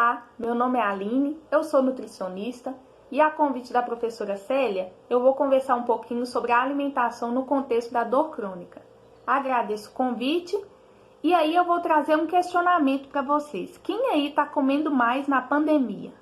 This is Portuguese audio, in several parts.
Olá, meu nome é Aline, eu sou nutricionista e a convite da professora Célia, eu vou conversar um pouquinho sobre a alimentação no contexto da dor crônica. Agradeço o convite e aí eu vou trazer um questionamento para vocês. Quem aí está comendo mais na pandemia?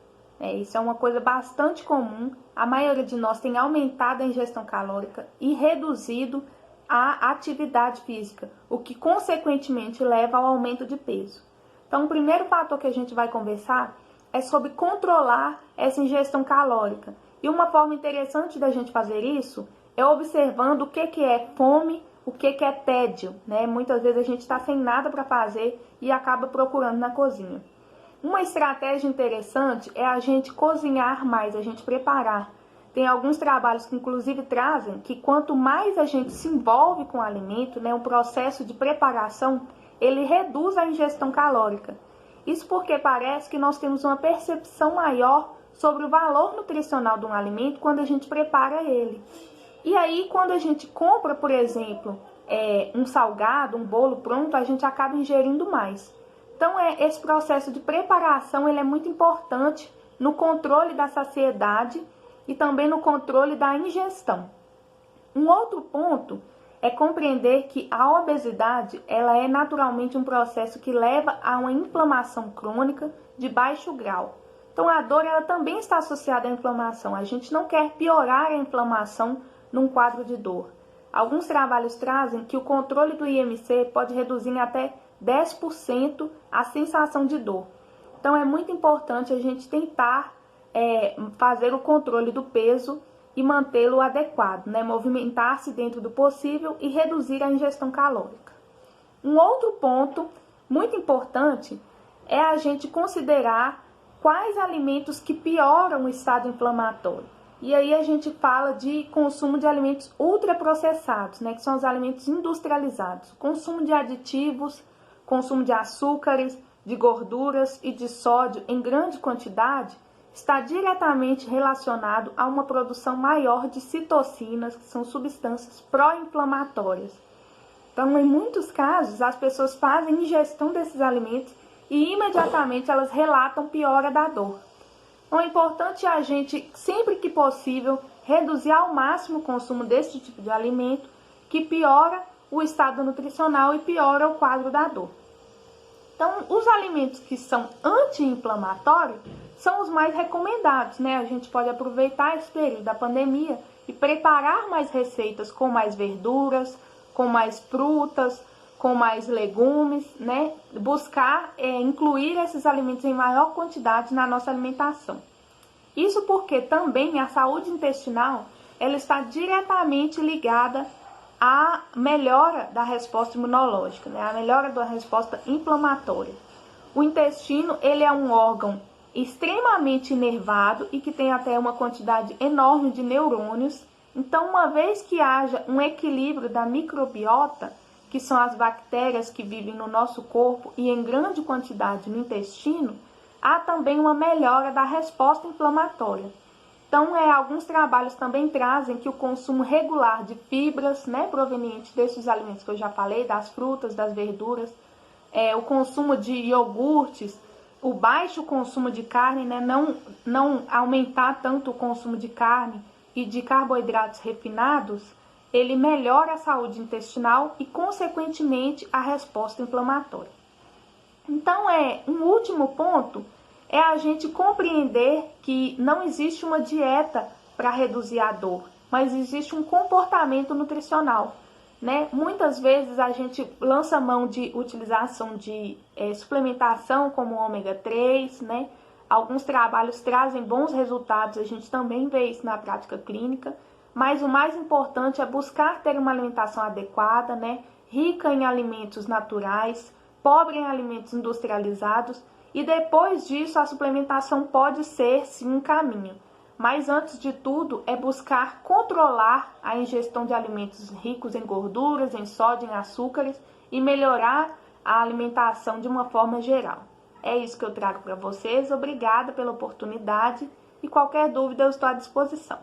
Isso é uma coisa bastante comum, a maioria de nós tem aumentado a ingestão calórica e reduzido a atividade física, o que consequentemente leva ao aumento de peso. Então, o primeiro fator que a gente vai conversar é sobre controlar essa ingestão calórica. E uma forma interessante da gente fazer isso é observando o que é fome, o que é tédio, né? Muitas vezes a gente está sem nada para fazer e acaba procurando na cozinha. Uma estratégia interessante é a gente cozinhar mais, a gente preparar. Tem alguns trabalhos que inclusive trazem que quanto mais a gente se envolve com o alimento, né, o processo de preparação, ele reduz a ingestão calórica. Isso porque parece que nós temos uma percepção maior sobre o valor nutricional de um alimento quando a gente prepara ele. E aí, quando a gente compra, por exemplo, um salgado, um bolo pronto, a gente acaba ingerindo mais. Então, esse processo de preparação ele é muito importante no controle da saciedade e também no controle da ingestão. Um outro ponto é compreender que a obesidade ela é naturalmente um processo que leva a uma inflamação crônica de baixo grau. Então, a dor ela também está associada à inflamação. A gente não quer piorar a inflamação num quadro de dor. Alguns trabalhos trazem que o controle do IMC pode reduzir em até 10% a sensação de dor. Então, é muito importante a gente tentar fazer o controle do peso e mantê-lo adequado, né? Movimentar-se dentro do possível e reduzir a ingestão calórica. Um outro ponto muito importante é a gente considerar quais alimentos que pioram o estado inflamatório. E aí a gente fala de consumo de alimentos ultraprocessados, né? Que são os alimentos industrializados. Consumo de aditivos, consumo de açúcares, de gorduras e de sódio em grande quantidade está diretamente relacionado a uma produção maior de citocinas, que são substâncias pró-inflamatórias. Então, em muitos casos, as pessoas fazem ingestão desses alimentos e imediatamente elas relatam piora da dor. Então, é importante a gente, sempre que possível, reduzir ao máximo o consumo desse tipo de alimento, que piora o estado nutricional e piora o quadro da dor. Então, os alimentos que são anti-inflamatórios são os mais recomendados, né? A gente pode aproveitar esse período da pandemia e preparar mais receitas com mais verduras, com mais frutas, com mais legumes, né? Buscar incluir esses alimentos em maior quantidade na nossa alimentação. Isso porque também a saúde intestinal ela está diretamente ligada à melhora da resposta imunológica, né? A melhora da resposta inflamatória. O intestino ele é um órgão extremamente inervado e que tem até uma quantidade enorme de neurônios. Então, uma vez que haja um equilíbrio da microbiota, que são as bactérias que vivem no nosso corpo e em grande quantidade no intestino, há também uma melhora da resposta inflamatória. Então, alguns trabalhos também trazem que o consumo regular de fibras, né, provenientes desses alimentos que eu já falei, das frutas, das verduras, o consumo de iogurtes, o baixo consumo de carne, né, não aumentar tanto o consumo de carne e de carboidratos refinados, ele melhora a saúde intestinal e, consequentemente, a resposta inflamatória. Então, um último ponto é a gente compreender que não existe uma dieta para reduzir a dor, mas existe um comportamento nutricional. Né? Muitas vezes a gente lança mão de utilização de suplementação como ômega 3, né? Alguns trabalhos trazem bons resultados, a gente também vê isso na prática clínica, mas o mais importante é buscar ter uma alimentação adequada, né? Rica em alimentos naturais, pobre em alimentos industrializados, e depois disso a suplementação pode ser sim um caminho. Mas antes de tudo é buscar controlar a ingestão de alimentos ricos em gorduras, em sódio, em açúcares e melhorar a alimentação de uma forma geral. É isso que eu trago para vocês. Obrigada pela oportunidade e qualquer dúvida eu estou à disposição.